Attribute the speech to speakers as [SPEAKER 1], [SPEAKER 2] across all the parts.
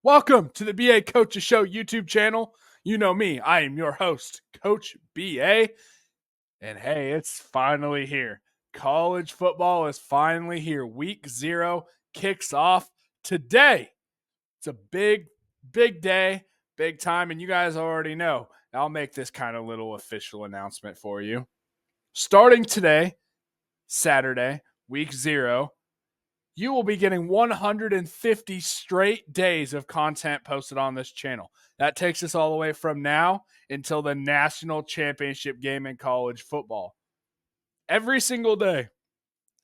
[SPEAKER 1] Welcome to the BA Coaches Show YouTube channel. You know me, I am your host, Coach BA. And hey, it's finally here. College football is finally here. Week 0 kicks off today. It's a big day, big time, and you guys already know. I'll make this kind of little official announcement for you. Starting today, Saturday, week 0, you will be getting 150 straight days of content posted on this channel. That takes us all the way from now until the national championship game in college football. Every single day.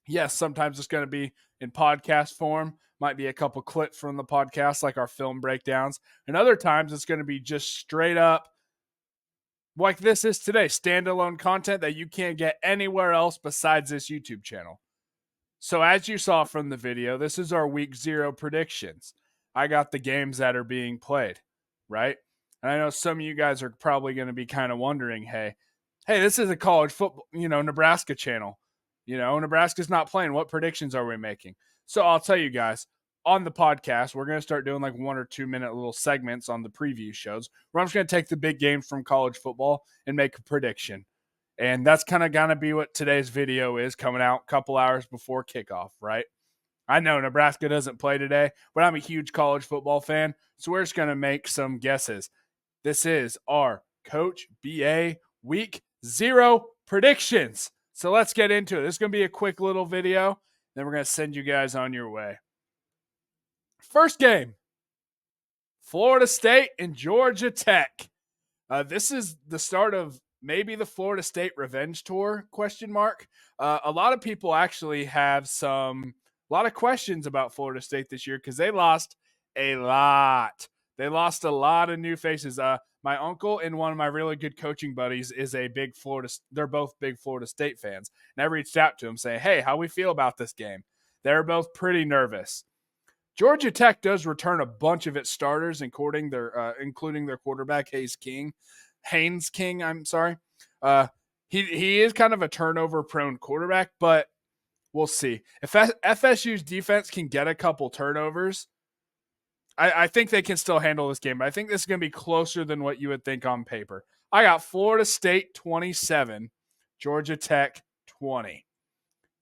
[SPEAKER 1] Yes, sometimes it's going to be in podcast form, might be a couple clips from the podcast like our film breakdowns, and other times it's going to be just straight up like this is today, standalone content that you can't get anywhere else besides this YouTube channel. So as you saw from the video, this is our week 0 predictions. I got the games that are being played, right? And I know some of you guys are probably going to be kind of wondering, hey, this is a college football, Nebraska channel. Nebraska's not playing. What predictions are we making? So I'll tell you guys, on the podcast, we're going to start doing like 1 or 2 minute little segments on the preview shows where I'm just going to take the big games from college football and make a prediction. And that's kind of going to be what today's video is, coming out a couple hours before kickoff, right? I know Nebraska doesn't play today, but I'm a huge college football fan, so we're just going to make some guesses. This is our Coach BA Week 0 predictions. So let's get into it. This is going to be a quick little video, then we're going to send you guys on your way. First game, Florida State and Georgia Tech. This is the start of maybe the Florida State revenge tour, ? A lot of people actually have a lot of questions about Florida State this year because they lost a lot. They lost a lot of new faces. My uncle and one of my really good coaching buddies is they're both big Florida State fans. And I reached out to him saying, hey, how we feel about this game? They're both pretty nervous. Georgia Tech does return a bunch of its starters, including their quarterback, Haynes King. He is kind of a turnover-prone quarterback, but we'll see. If FSU's defense can get a couple turnovers, I think they can still handle this game. But I think this is going to be closer than what you would think on paper. I got Florida State 27, Georgia Tech 20.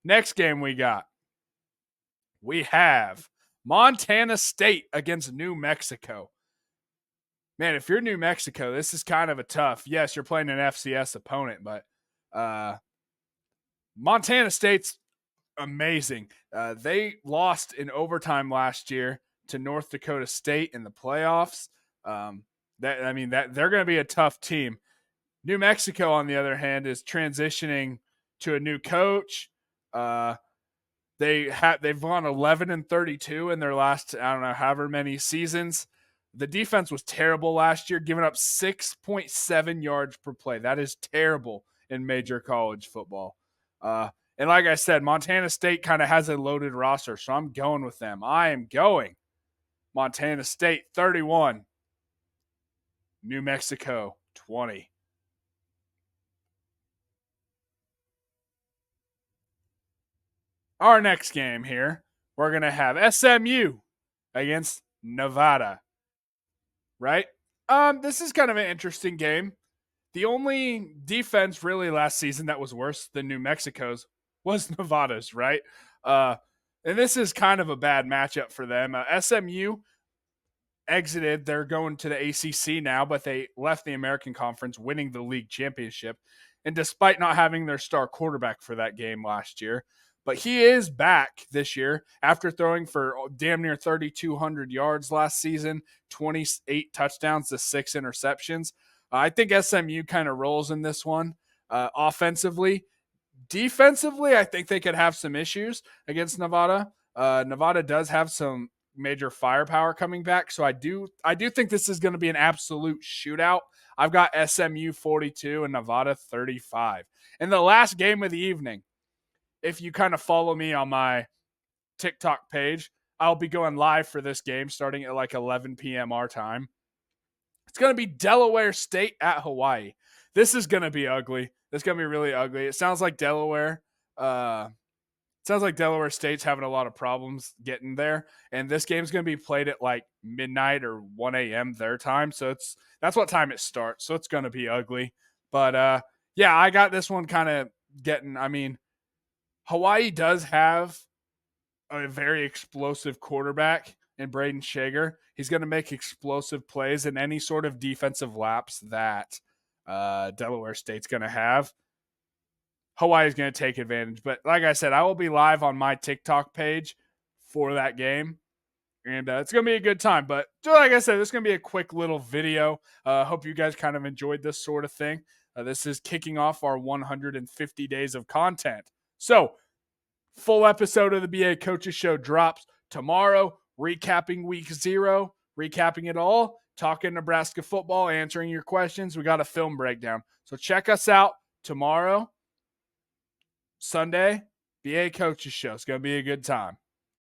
[SPEAKER 1] Next game we have Montana State against New Mexico. Man, if you're New Mexico, this is kind of a tough. Yes, you're playing an FCS opponent, but Montana State's amazing. They lost in overtime last year to North Dakota State in the playoffs. They're going to be a tough team. New Mexico, on the other hand, is transitioning to a new coach. They've gone 11-32 in their last, I don't know, however many seasons. The defense was terrible last year, giving up 6.7 yards per play. That is terrible in major college football. And like I said, Montana State kind of has a loaded roster, so I'm going with them. I am going Montana State 31, New Mexico 20. Our next game here, we're going to have SMU against Nevada. Right? This is kind of an interesting game. The only defense really last season that was worse than New Mexico's was Nevada's, right? And this is kind of a bad matchup for them. SMU exited. They're going to the ACC now, but they left the American Conference, winning the league championship. And despite not having their star quarterback for that game last year, but he is back this year after throwing for damn near 3,200 yards last season, 28 touchdowns to 6 interceptions. I think SMU kind of rolls in this one offensively. Defensively, I think they could have some issues against Nevada. Nevada does have some major firepower coming back, so I do think this is going to be an absolute shootout. I've got SMU 42 and Nevada 35. And the last game of the evening, if you kind of follow me on my TikTok page, I'll be going live for this game starting at like 11 p.m. our time. It's going to be Delaware State at Hawaii. This is going to be ugly. This is going to be really ugly. It sounds like Delaware sounds like Delaware State's having a lot of problems getting there, and this game's going to be played at like midnight or 1 a.m. their time. So that's what time it starts. So it's going to be ugly. But yeah, I got this one kind of getting. I mean, Hawaii does have a very explosive quarterback in Braden Shager. He's going to make explosive plays in any sort of defensive laps that Delaware State's going to have. Hawaii's going to take advantage. But like I said, I will be live on my TikTok page for that game. And it's going to be a good time. But like I said, this is going to be a quick little video. Hope you guys kind of enjoyed this sort of thing. This is kicking off our 150 days of content. So, full episode of the BA Coaches Show drops tomorrow, recapping week 0, recapping it all, talking Nebraska football, answering your questions. We got a film breakdown. So check us out tomorrow, Sunday, BA Coaches Show. It's going to be a good time.